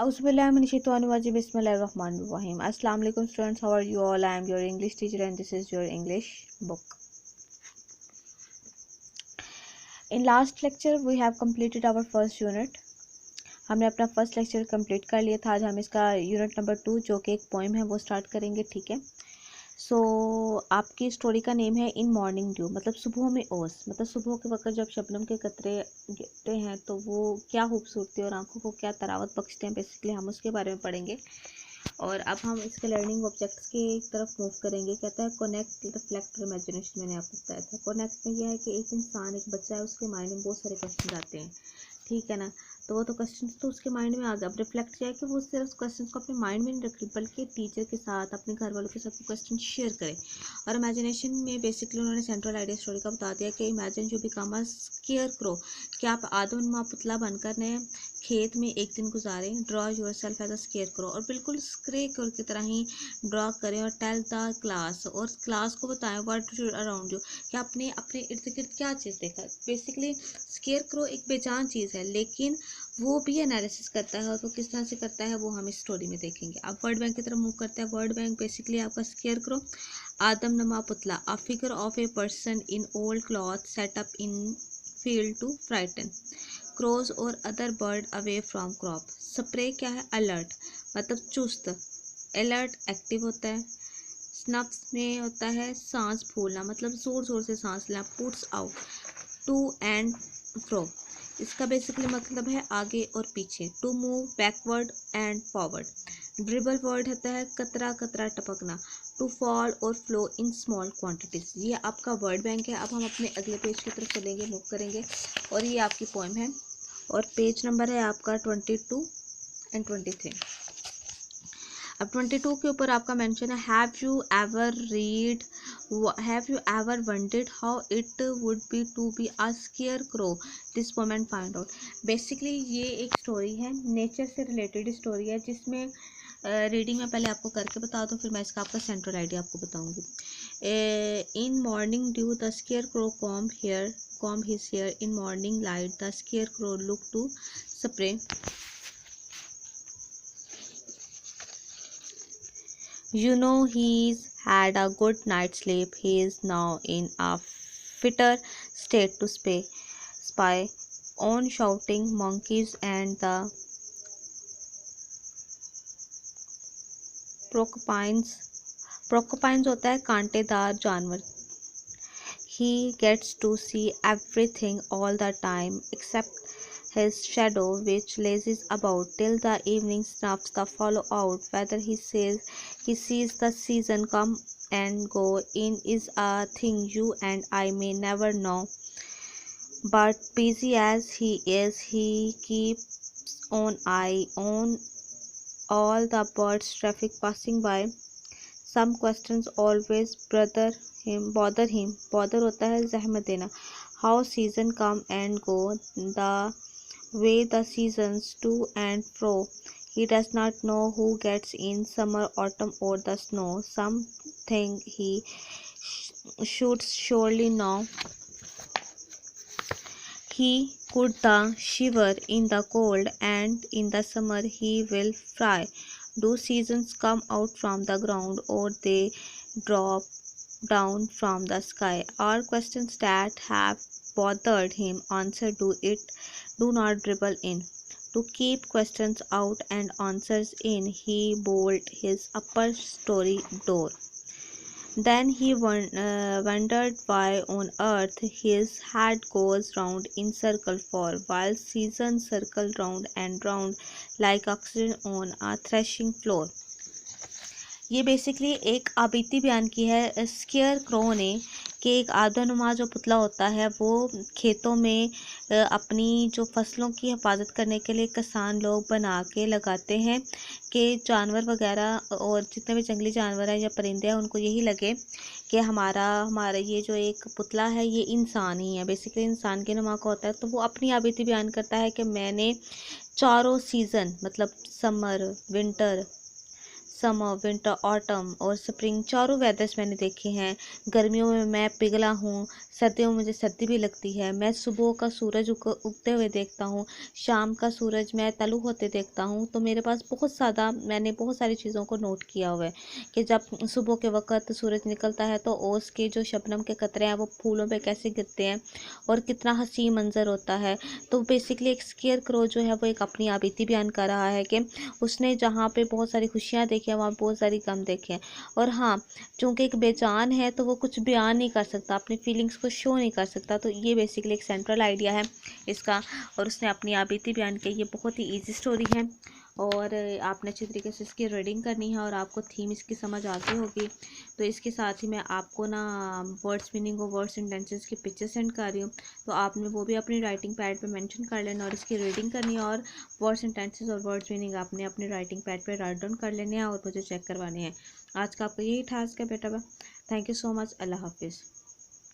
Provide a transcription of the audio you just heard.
Auzubillahiminash-shaytanir-rajim. Bismillahir-rahmanir-rahim. Assalamu alaikum students, how are you all? I am your English teacher and this is your English book. In last lecture we have completed our first unit. हमने अपना first lecture complete कर लिया था. आज हम इसका unit number 2 जो कि एक पोएम है वो स्टार्ट करेंगे. ठीक है. सो आपकी स्टोरी का नेम है इन मॉर्निंग ड्यू, मतलब सुबह में ओस, मतलब सुबह के वक्त जब शबनम के कतरे गिरते हैं तो वो क्या खूबसूरती और आंखों को क्या तरावत बख्शते हैं. बेसिकली हम उसके बारे में पढ़ेंगे. और अब हम इसके लर्निंग ऑब्जेक्ट्स की तरफ मूव करेंगे. कहता है कनेक्ट रिफ्लेक्ट और इमेजिनेशन. मैंने आपको बताया था कनेक्ट में यह है कि एक इंसान, एक बच्चा है, उसके माइंड में बहुत सारे क्वेश्चन आते हैं. ठीक है ना. तो वो तो क्वेश्चन तो उसके माइंड में आ गया. अब रिफ्लेक्ट किया है कि वो सिर्फ क्वेश्चन को अपने माइंड में नहीं रखे बल्कि टीचर के साथ, अपने घर वालों के साथ वो क्वेश्चन शेयर करें. और इमेजिनेशन में बेसिकली उन्होंने सेंट्रल आइडिया स्टोरी का बता दिया कि imagine you become a square crow, कि आप आदमनुमा पुतला बनकर ने खेत में एक दिन गुजारें. Draw yourself as a scarecrow, और बिल्कुल स्क्रे क्रो की तरह ही ड्रॉ करें. और टेल द क्लास, और क्लास को बताएं व्हाट अराउंड यू, कि आपने अपने इर्द गिर्द क्या चीज़ देखा. बेसिकली स्केयर क्रो एक बेजान चीज़ है लेकिन वो भी एनालिसिस करता है. और वो किस तरह से करता है वो हम इस स्टोरी में देखेंगे. अब वर्ड बैंक की तरफ मूव करते हैं. वर्ड बैंक बेसिकली आपका स्केयर क्रो, आदमनुमा पुतला, a figure of a person in old cloth set up in field to frighten crows और other bird away from crop. Spray क्या है, अलर्ट, मतलब चुस्त. अलर्ट एक्टिव होता है. स्नफ्स में होता है सांस फूलना, मतलब जोर जोर से सांस लेना. Puts out, to and fro, इसका बेसिकली मतलब है आगे और पीछे. To move, backward and forward. Dribble word होता है कतरा कतरा टपकना. टू फॉल और फ्लो इन स्मॉल क्वांटिटीज. ये आपका वर्ड बैंक है. अब हम अपने अगले पेज की तरफ चलेंगे, मूव करेंगे. और ये आपकी पोएम है और पेज नंबर है आपका 22 एंड 23. अब 22 के ऊपर आपका मेंशन है have you ever wondered how it would be to be a scarecrow this moment find out. Basically ये एक स्टोरी है, नेचर से रिलेटेड स्टोरी है, जिसमें रीडिंग में पहले आपको करके बता दूँ, फिर मैं इसका आपका सेंट्रल आइडिया आपको बताऊंगी. In morning due the square crow comb his hair. In morning light the scarecrow looked to spray. You know he's had a good night's sleep. He is now in a fitter state to spy on shouting monkeys and the porcupines. Porcupines होता है कांटेदार जानवर. He gets to see everything all the time except his shadow, which lazes about till the evening snuffs the follow out. Whether he sees the season come and go in is a thing you and I may never know. But busy as he is, he keeps an eye on all the birds traffic passing by. Some questions always bother him. Bother होता है जहमत देना. How season come and go, the way the seasons to and fro. He does not know who gets in summer, autumn or the snow. Something he should surely know. He could the shiver in the cold, and in the summer he will fry. Do seasons come out from the ground or they drop down from the sky? Are questions that have bothered him. Answer do not dribble in. To keep questions out and answers in, he bolted his upper story door. Then he wondered why on earth his head goes round in circle for, while seasons circle round and round like oxygen on a threshing floor. ये basically एक आबिती बयान की है square crow ने कि एक आदमनुमा जो पुतला होता है वो खेतों में अपनी जो फसलों की हिफाजत करने के लिए किसान लोग बना के लगाते हैं कि जानवर वगैरह और जितने भी जंगली जानवर हैं या परिंदे हैं उनको यही लगे कि हमारा ये जो एक पुतला है ये इंसान ही है. बेसिकली इंसान के नुमा का होता है. तो वो अपनी आबिती बयान करता है कि मैंने चारों सीज़न, मतलब summer, winter, summer, winter, autumn और स्प्रिंग चारों वेदर्स मैंने देखे हैं। गर्मियों में मैं पिघला हूँ, सर्दियों में मुझे सर्दी भी लगती है। मैं सुबह का सूरज उगते हुए देखता हूँ, शाम का सूरज मैं तलु होते देखता हूँ। तो मेरे पास मैंने बहुत सारी चीज़ों को नोट किया हुआ है कि जब सुबह के वक्त सूरज निकलता है तो ओस के जो शबनम के कतरे हैं वो फूलों पे कैसे गिरते हैं और कितना हसीन मंजर होता है। तो बेसिकली एक स्केयर क्रो जो है वो एक अपनी बीती बयान कर रहा है कि उसने जहाँ पे बहुत सारी खुशियाँ देखी हैं वहाँ बहुत सारी गम देखे हैं। और हाँ, चूँकि एक बेजान है तो वो कुछ बयान नहीं कर सकता, अपनी फीलिंग्स को शो नहीं कर सकता। तो ये बेसिकली एक सेंट्रल आइडिया है इसका, और उसने अपनी बीती बयान की। ये बहुत ही ईजी स्टोरी है और आपने अच्छी तरीके से इसकी रीडिंग करनी है और आपको थीम इसकी समझ आती होगी। तो इसके साथ ही मैं आपको ना वर्ड्स मीनिंग और वर्ड्स सेंटेंसेस की पिक्चर सेंड कर रही हूँ, तो आपने वो भी अपनी राइटिंग पैड पे मेंशन कर लेना और इसकी रीडिंग करनी है। और वर्ड सेंटेंसेस और वर्ड्स मीनिंग आपने अपने राइटिंग पैड पे राइट डाउन कर लेने हैं और मुझे चेक करवाने हैं। आज का आपका यही टास्क है बेटा। Thank you so much. अल्लाह हाफिज़।